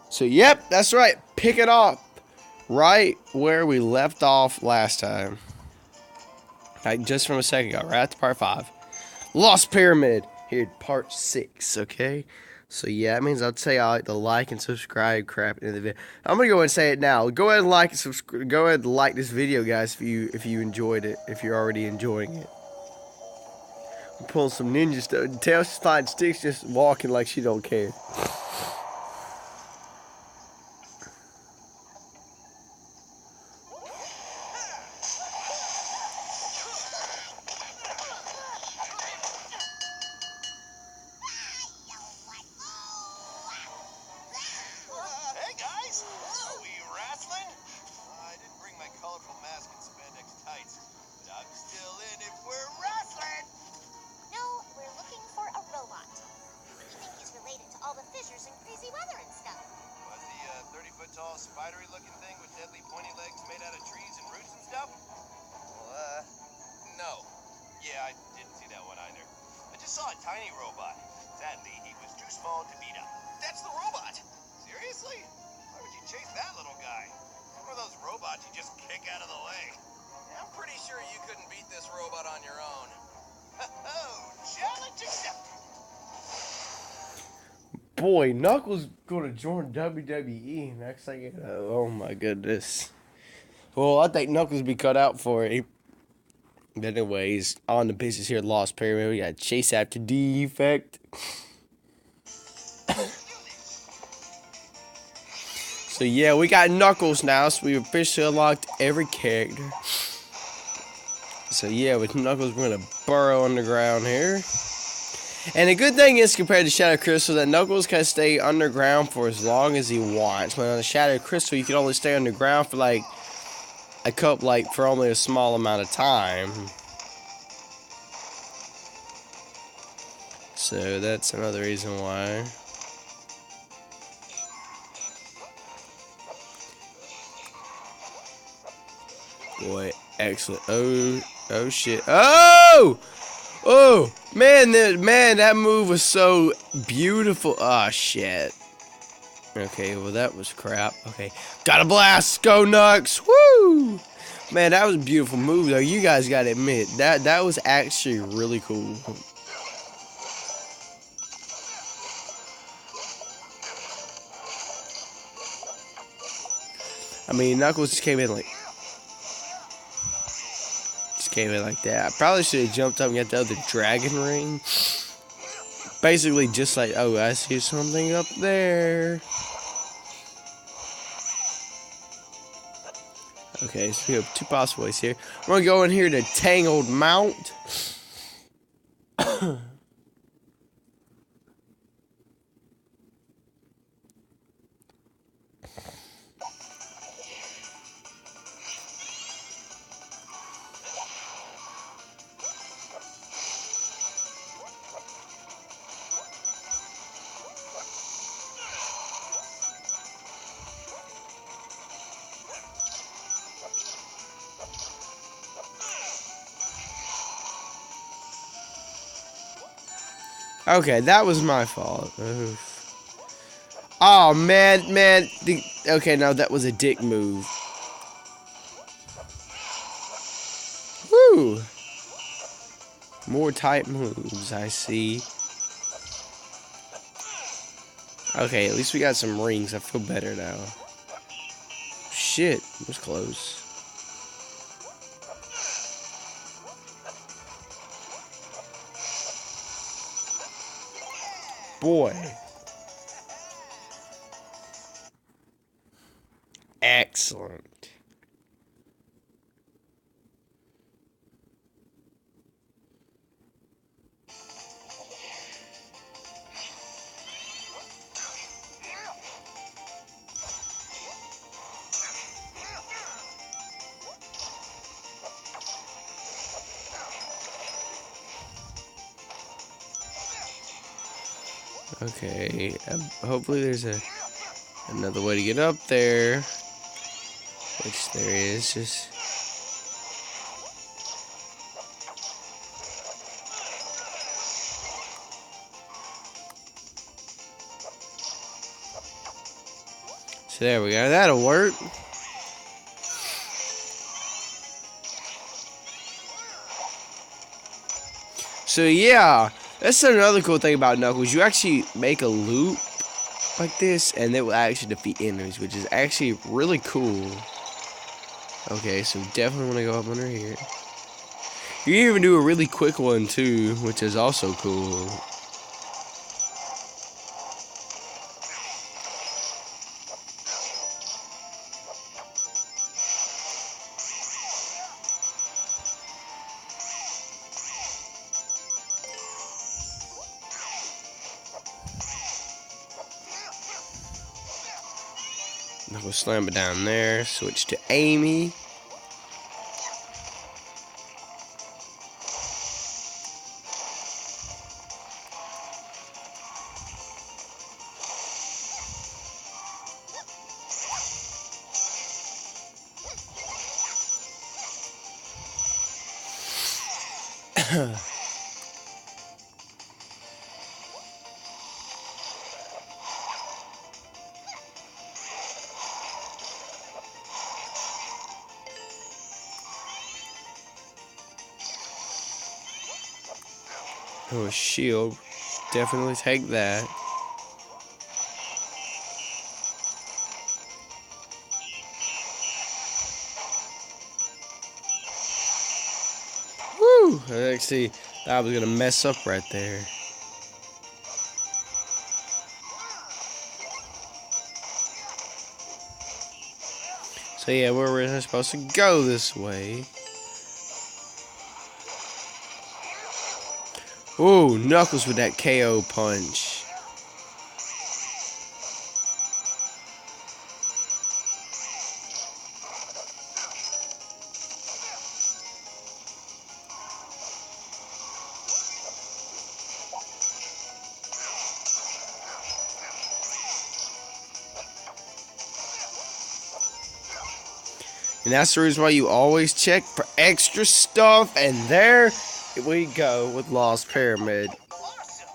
So, yep, that's right. Pick it up right where we left off last time. Like just from a second ago, right at the part 5. Lost Pyramid. Here, part 6, okay? So, yeah, that means I'll tell y'all like the like and subscribe crap in the video. I'm going to go ahead and say it now. Go ahead and like and subscribe. Go ahead and like this video, guys, if you enjoyed it, if you're already enjoying it. I'm pulling some ninja stuff. Tails flying sticks just walking like she don't care. Hey guys, are we wrestling? I didn't bring my colorful mask and spandex tights, but I'm still in if we're wrestling. No, we're looking for a robot. We think he's related to all the fissures and crazy weather and stuff. Was the 30-foot tall, spidery-looking thing with deadly pointy legs made out of trees and roots and stuff? Well, no. Yeah, I didn't see that one either. I just saw a tiny robot. Sadly, he was too small to beat up. That's the robot! Seriously? Why would you chase that little guy? It's one of those robots you just kick out of the way. Yeah, I'm pretty sure you couldn't beat this robot on your own. Oh, challenge accepted. Boy, Knuckles gonna join WWE next thing. Oh my goodness. Well, I think Knuckles be cut out for it. But anyways, on the business here at Lost Pyramid, we got Chase After Defect. So yeah, we got Knuckles now, so we officially unlocked every character. So yeah, with Knuckles, we're gonna burrow underground here. And the good thing is, compared to Shadow Crystal, that Knuckles can stay underground for as long as he wants. When on the Shadow Crystal, you can only stay underground for like a couple, like for only a small amount of time. So that's another reason why. Boy, excellent. Oh shit. Oh, man, that move was so beautiful. Oh shit. Okay, well that was crap. Okay, got a blast. Go Nux. Woo! Man, that was a beautiful move though. You guys gotta admit that was actually really cool. I mean, Knuckles just came in like that. I probably should have jumped up and got the other dragon ring. Basically, just like, oh, I see something up there. Okay, so we have 2 possible ways here. We're gonna go in here to Tangled Mount. Okay, that was my fault. Oh man. Okay, now that was a dick move. Woo! More type moves, I see. Okay, at least we got some rings. I feel better now. Shit, it was close. Boy. Excellent. Okay, hopefully there's another way to get up there. Which there is, just... So there we go. That'll work. So yeah, that's another cool thing about Knuckles. You actually make a loop like this, and it will actually defeat enemies, which is actually really cool. Okay, so definitely want to go up under here. You can even do a really quick one too, which is also cool. We'll slam it down there. Switch to Amy. Oh, a shield. Definitely take that. Woo! Actually, that was gonna mess up right there. So yeah, we're supposed to go this way. Ooh, Knuckles with that KO punch. And that's the reason why you always check for extra stuff. And there we go with Lost Pyramid. Awesome.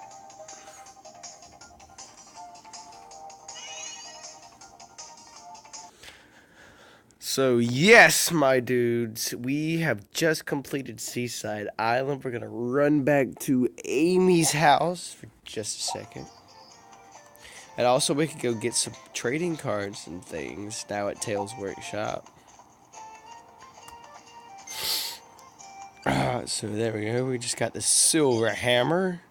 So yes, my dudes, we have just completed Seaside Island. We're gonna run back to Amy's house for just a second. And also we could go get some trading cards and things now at Tails Workshop. So there we go. We just got the silver hammer.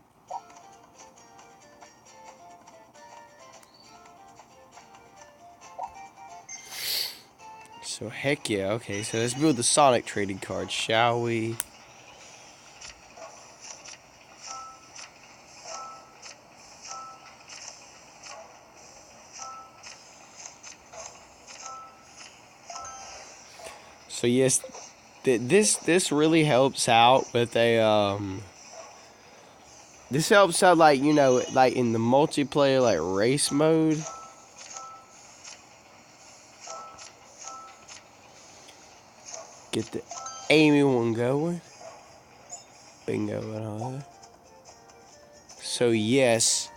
So heck yeah. Okay, so let's build the Sonic trading card, shall we? So yes, this really helps out with a this helps out, like, you know, like in the multiplayer, like race mode. Get the Amy one going. Bingo and all that. So yes,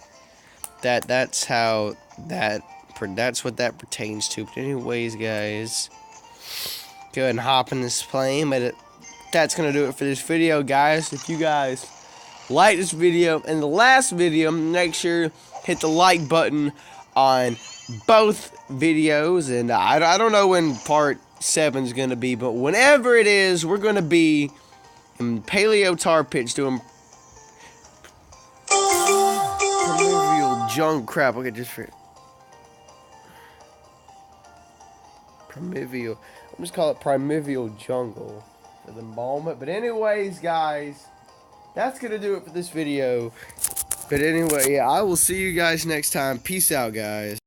that's how that's what that pertains to. But anyways, guys, go ahead and hop in this plane. But that's gonna do it for this video, guys. If you guys like this video and the last video, make sure hit the like button on both videos. And I don't know when part 7 is gonna be, but whenever it is, we're gonna be in Paleo Tar Pits doing Primeval Jungle. Crap, okay, just for Primeval. I'm just call it Primeval Jungle for the moment. But anyways, guys, that's gonna do it for this video. But anyway, yeah, I will see you guys next time. Peace out, guys.